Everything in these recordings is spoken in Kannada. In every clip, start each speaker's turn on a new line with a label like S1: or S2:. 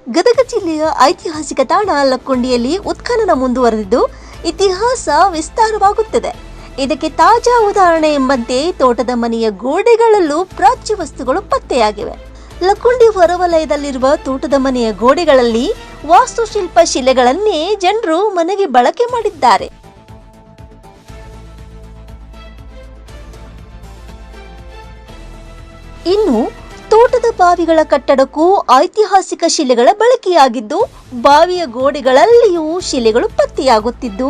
S1: ಗದಗ ಜಿಲ್ಲೆಯ ಐತಿಹಾಸಿಕ ತಾಣ ಲಕ್ಕುಂಡಿಯಲ್ಲಿ ಉತ್ಖನನ ಮುಂದುವರೆದಿದ್ದು ಇತಿಹಾಸ ವಿಸ್ತಾರವಾಗುತ್ತಿದೆ. ಇದಕ್ಕೆ ತಾಜಾ ಉದಾಹರಣೆ ಎಂಬಂತೆ ತೋಟದ ಮನೆಯ ಗೋಡೆಗಳಲ್ಲೂ ಪ್ರಾಚ್ಯ ವಸ್ತುಗಳು ಪತ್ತೆಯಾಗಿವೆ. ಲಕ್ಕುಂಡಿ ಹೊರವಲಯದಲ್ಲಿರುವ ತೋಟದ ಮನೆಯ ಗೋಡೆಗಳಲ್ಲಿ ವಾಸ್ತುಶಿಲ್ಪ ಶಿಲೆಗಳನ್ನೇ ಜನರು ಮನೆಗೆ ಬಳಕೆ ಮಾಡಿದ್ದಾರೆ. ಇನ್ನು ತೋಟದ ಬಾವಿಗಳ ಕಟ್ಟಡಕ್ಕೂ ಐತಿಹಾಸಿಕ ಶಿಲೆಗಳ ಬಳಕೆಯಾಗಿದ್ದು, ಬಾವಿಯ ಗೋಡೆಗಳಲ್ಲಿಯೂ ಶಿಲೆಗಳು ಪತ್ತೆಯಾಗುತ್ತಿದ್ದು,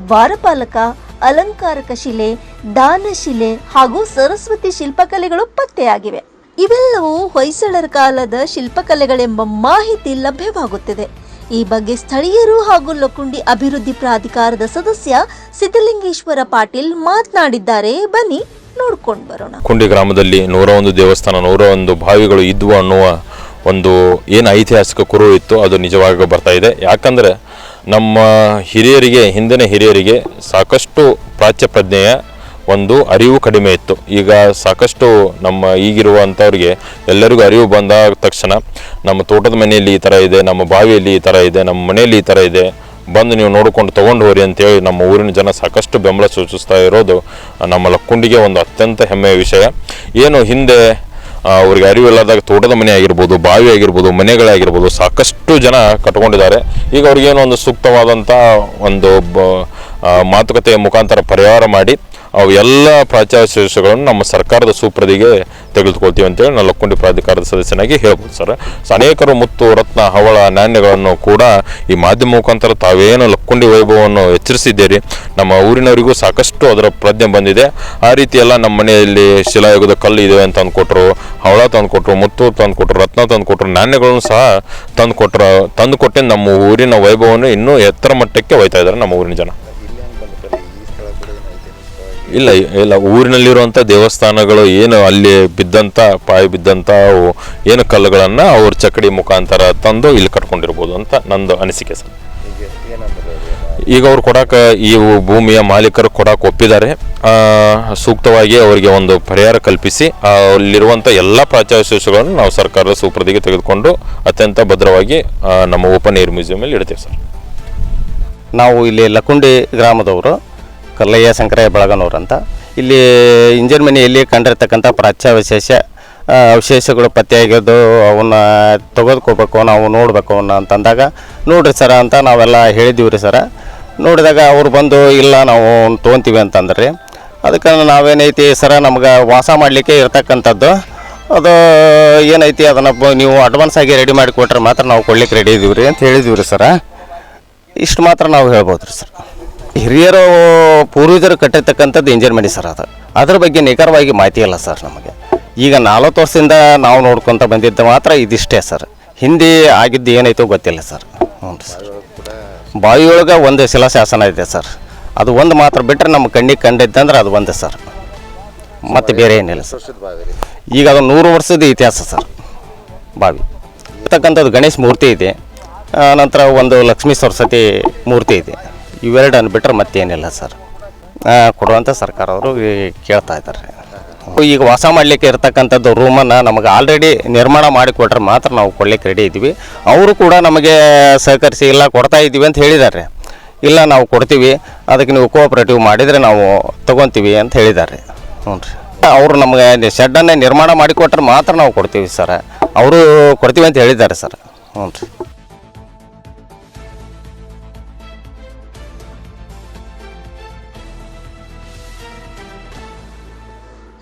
S1: ದ್ವಾರಪಾಲಕ, ಅಲಂಕಾರಕ ಶಿಲೆ, ದಾನಶಿಲೆ ಹಾಗೂ ಸರಸ್ವತಿ ಶಿಲ್ಪಕಲೆಗಳು ಪತ್ತೆಯಾಗಿವೆ. ಇವೆಲ್ಲವೂ ಹೊಯ್ಸಳರ ಕಾಲದ ಶಿಲ್ಪಕಲೆಗಳೆಂಬ ಮಾಹಿತಿ ಲಭ್ಯವಾಗುತ್ತಿದೆ. ಈ ಬಗ್ಗೆ ಸ್ಥಳೀಯರು ಹಾಗೂ ಲಕ್ಕುಂಡಿ ಅಭಿವೃದ್ಧಿ ಪ್ರಾಧಿಕಾರದ ಸದಸ್ಯ ಸಿದ್ದಲಿಂಗೇಶ್ವರ ಪಾಟೀಲ್ ಮಾತನಾಡಿದ್ದಾರೆ. ಬನ್ನಿ ನೋಡ್ಕೊಂಡು ಬರೋಣ.
S2: ಕುಂಡಿ ಗ್ರಾಮದಲ್ಲಿ 101 ದೇವಸ್ಥಾನ, 101 ಬಾವಿಗಳು ಇದ್ವು ಅನ್ನುವ ಒಂದು ಏನು ಐತಿಹಾಸಿಕ ಕುರುಹು ಇತ್ತು ಅದು ನಿಜವಾಗಿ ಬರ್ತಾ ಇದೆ. ಯಾಕಂದರೆ ನಮ್ಮ ಹಿರಿಯರಿಗೆ, ಹಿಂದಿನ ಹಿರಿಯರಿಗೆ ಸಾಕಷ್ಟು ಪ್ರಾಚ್ಯ ಪ್ರಜ್ಞೆಯ ಒಂದು ಅರಿವು ಕಡಿಮೆ ಇತ್ತು. ಈಗ ಸಾಕಷ್ಟು ನಮ್ಮ ಈಗಿರುವಂಥವ್ರಿಗೆ ಎಲ್ಲರಿಗೂ ಅರಿವು ಬಂದ ತಕ್ಷಣ ನಮ್ಮ ತೋಟದ ಮನೆಯಲ್ಲಿ ಈ ಥರ ಇದೆ, ನಮ್ಮ ಬಾವಿಯಲ್ಲಿ ಈ ಥರ ಇದೆ, ನಮ್ಮ ಮನೆಯಲ್ಲಿ ಈ ಥರ ಇದೆ, ಬಂದು ನೀವು ನೋಡಿಕೊಂಡು ತೊಗೊಂಡು ಹೋರಿ ಅಂತೇಳಿ ನಮ್ಮ ಊರಿನ ಜನ ಸಾಕಷ್ಟು ಬೆಂಬಲ ಸೂಚಿಸ್ತಾ ಇರೋದು ನಮ್ಮ ಲಕ್ಕುಂಡಿಗೆ ಒಂದು ಅತ್ಯಂತ ಹೆಮ್ಮೆಯ ವಿಷಯ. ಏನು ಹಿಂದೆ ಅವ್ರಿಗೆ ಅರಿವಿಲ್ಲದಾಗ ತೋಟದ ಮನೆ ಆಗಿರ್ಬೋದು, ಬಾವಿ ಆಗಿರ್ಬೋದು, ಮನೆಗಳಾಗಿರ್ಬೋದು ಸಾಕಷ್ಟು ಜನ ಕಟ್ಕೊಂಡಿದ್ದಾರೆ. ಈಗ ಅವ್ರಿಗೇನು ಒಂದು ಸೂಕ್ತವಾದಂಥ ಒಂದು ಮಾತುಕತೆಯ ಮುಖಾಂತರ ಪರಿಹಾರ ಮಾಡಿ ಅವು ಎಲ್ಲ ಪ್ರಾಚ್ಯಾವಶೇಷಗಳನ್ನು ನಮ್ಮ ಸರ್ಕಾರದ ಸುಪ್ರದಿಗೆ ತೆಗೆದುಕೊಳ್ತೀವಿ ಅಂತೇಳಿ ನಾನು ಲಕ್ಕುಂಡಿ ಪ್ರಾಧಿಕಾರದ ಸದಸ್ಯನಾಗಿ ಹೇಳ್ಬೋದು ಸರ್. ಅನೇಕರು ಮುತ್ತು, ರತ್ನ, ಹವಳ, ನಾಣ್ಯಗಳನ್ನು ಕೂಡ ಈ ಮಾಧ್ಯಮ ಮುಖಾಂತರ ತಾವೇನು ಲಕ್ಕುಂಡಿ ವೈಭವವನ್ನು ಎಚ್ಚರಿಸಿದ್ದೀರಿ, ನಮ್ಮ ಊರಿನವರಿಗೂ ಸಾಕಷ್ಟು ಅದರ ಪ್ರಜ್ಞೆ ಬಂದಿದೆ. ಆ ರೀತಿ ಎಲ್ಲ ನಮ್ಮ ಮನೆಯಲ್ಲಿ ಶಿಲಾಯುಗದ ಕಲ್ಲು ಇದೆ ಅಂತ ತಂದುಕೊಟ್ರು, ಹವಳ ತಂದುಕೊಟ್ರು, ಮುತ್ತು ತಂದುಕೊಟ್ರು, ರತ್ನ ತಂದುಕೊಟ್ರು, ನಾಣ್ಯಗಳನ್ನು ಸಹ ತಂದುಕೊಟ್ಟೆ ನಮ್ಮ ಊರಿನ ವೈಭವವನ್ನು ಇನ್ನೂ ಎತ್ತರ ಮಟ್ಟಕ್ಕೆ ಒಯ್ತಾ ಇದ್ದಾರೆ ನಮ್ಮ ಊರಿನ ಜನ. ಇಲ್ಲ ಊರಿನಲ್ಲಿರುವಂಥ ದೇವಸ್ಥಾನಗಳು ಏನು ಅಲ್ಲಿ ಬಿದ್ದಂಥ ಪಾಯಿ ಬಿದ್ದಂಥ ಏನು ಕಲ್ಲುಗಳನ್ನು ಅವ್ರ ಚಕಡಿ ಮುಖಾಂತರ ತಂದು ಇಲ್ಲಿ ಕಟ್ಕೊಂಡಿರ್ಬೋದು ಅಂತ ನಂದು ಅನಿಸಿಕೆ ಸರ್. ಈಗ ಅವ್ರು ಕೊಡಕ್ಕೆ, ಈ ಭೂಮಿಯ ಮಾಲೀಕರು ಕೊಡಕ್ಕೆ ಒಪ್ಪಿದ್ದಾರೆ. ಸೂಕ್ತವಾಗಿ ಅವರಿಗೆ ಒಂದು ಪರಿಹಾರ ಕಲ್ಪಿಸಿ ಅಲ್ಲಿರುವಂಥ ಎಲ್ಲ ಪ್ರಾಚ್ಯಾವಶೇಷಗಳನ್ನು ನಾವು ಸರ್ಕಾರದ ಸುಪ್ರದಿಗೆ ತೆಗೆದುಕೊಂಡು ಅತ್ಯಂತ ಭದ್ರವಾಗಿ ನಮ್ಮ ಓಪನ್ ಏರ್ ಮ್ಯೂಸಿಯಮಲ್ಲಿ ಇಡ್ತೇವೆ ಸರ್.
S3: ನಾವು ಇಲ್ಲಿ ಲಕ್ಕುಂಡಿ ಗ್ರಾಮದವರು, ಕಲ್ಲಯ್ಯ ಶಂಕರಯ್ಯ ಬೆಳಗನವ್ರು ಅಂತ. ಇಲ್ಲಿ ಇಂಜಿನ್ ಮನೆಯಲ್ಲಿ ಕಂಡಿರ್ತಕ್ಕಂಥ ಅವಶೇಷಗಳು ಪತ್ತೆಯಾಗಿದ್ದು ಅವನ್ನ ತೆಗೆದುಕೋಬೇಕು, ನಾವು ನೋಡಬೇಕು ಅಂತಂದಾಗ ನೋಡ್ರಿ ಸರ ಅಂತ ನಾವೆಲ್ಲ ಹೇಳಿದ್ದೀವಿ ರೀ ಸರ. ನೋಡಿದಾಗ ಅವ್ರು ಬಂದು ಇಲ್ಲ ನಾವು ತೊಗೊತೀವಿ ಅಂತಂದ್ರಿ. ಅದಕ್ಕೆ ನಾವೇನೈತಿ ಸರ, ನಮ್ಗೆ ವಾಸ ಮಾಡಲಿಕ್ಕೆ ಇರ್ತಕ್ಕಂಥದ್ದು ಅದು ಏನೈತಿ ಅದನ್ನು ನೀವು ಅಡ್ವಾನ್ಸ್ ಆಗಿ ರೆಡಿ ಮಾಡಿ ಕೊಟ್ರೆ ಮಾತ್ರ ನಾವು ಕೊಡ್ಲಿಕ್ಕೆ ರೆಡಿ ಇದ್ದೀವಿ ರೀ ಅಂತ ಹೇಳಿದ್ದೀವಿ ರೀ ಸರ. ಇಷ್ಟು ಮಾತ್ರ ನಾವು ಹೇಳ್ಬೋದು ರೀ ಸರ್. ಹಿರಿಯರು ಪೂರ್ವಜರು ಕಟ್ಟಿರ್ತಕ್ಕಂಥದ್ದು ಇಂಜಿನ್ ಮನೆ ಸರ್. ಅದ್ರ ಬಗ್ಗೆ ನಿಖರವಾಗಿ ಮಾಹಿತಿ ಇಲ್ಲ ಸರ್ ನಮಗೆ. ಈಗ 40 ವರ್ಷದಿಂದ ನಾವು ನೋಡ್ಕೊತ ಬಂದಿದ್ದು ಮಾತ್ರ ಇದಿಷ್ಟೇ ಸರ್. ಹಿಂದೆ ಆಗಿದ್ದು ಏನೈತೋ ಗೊತ್ತಿಲ್ಲ ಸರ್. ಹ್ಞೂ ಸರ್. ಬಾವಿಯೊಳಗೆ ಒಂದು ಶಿಲಾಶಾಸನ ಇದೆ ಸರ್. ಅದು ಒಂದು ಮಾತ್ರ ಬಿಟ್ಟರೆ ನಮ್ಮ ಕಣ್ಣಿಗೆ ಕಂಡಿದ್ದಂದ್ರೆ ಅದು ಒಂದು ಸರ್, ಮತ್ತು ಬೇರೆ ಏನಿಲ್ಲ ಸರ್. ಈಗ ಅದು 100 ವರ್ಷದ ಇತಿಹಾಸ ಸರ್. ಬಾವಿ ಇರ್ತಕ್ಕಂಥದ್ದು ಗಣೇಶ ಮೂರ್ತಿ ಇದೆ, ನಂತರ ಒಂದು ಲಕ್ಷ್ಮೀ ಸರಸ್ವತಿ ಮೂರ್ತಿ ಇದೆ. ಇವೆರಡನ್ನು ಬಿಟ್ಟರೆ ಮತ್ತೇನಿಲ್ಲ ಸರ್. ಕೊಡುವಂಥ ಸರ್ಕಾರ ಅವರು ಕೇಳ್ತಾ ಇದ್ದಾರೆ. ಈಗ ವಾಸ ಮಾಡಲಿಕ್ಕೆ ಇರ್ತಕ್ಕಂಥದ್ದು ರೂಮನ್ನು ನಮಗೆ ಆಲ್ರೆಡಿ ನಿರ್ಮಾಣ ಮಾಡಿಕೊಟ್ರೆ ಮಾತ್ರ ನಾವು ಕೊಡಲಿಕ್ಕೆ ರೆಡಿ ಇದ್ದೀವಿ. ಅವರು ಕೂಡ ನಮಗೆ ಸಹಕರಿಸಿ ಇಲ್ಲ ಕೊಡ್ತಾ ಇದ್ದೀವಿ ಅಂತ ಹೇಳಿದ್ದಾರೆ. ಇಲ್ಲ ನಾವು ಕೊಡ್ತೀವಿ, ಅದಕ್ಕೆ ನೀವು ಕೋಆಪ್ರೇಟಿವ್ ಮಾಡಿದರೆ ನಾವು ತೊಗೊತೀವಿ ಅಂತ ಹೇಳಿದ್ದಾರೆ. ಹ್ಞೂ ರೀ. ಅವರು ನಮಗೆ ಶೆಡ್ಡನ್ನೇ ನಿರ್ಮಾಣ ಮಾಡಿಕೊಟ್ರೆ ಮಾತ್ರ ನಾವು ಕೊಡ್ತೀವಿ ಸರ್. ಅವರು ಕೊಡ್ತೀವಿ ಅಂತ ಹೇಳಿದ್ದಾರೆ ಸರ್. ಹ್ಞೂ ರೀ.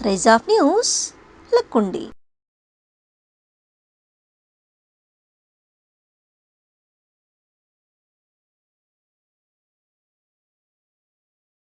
S1: Rise of news, Lakkundi.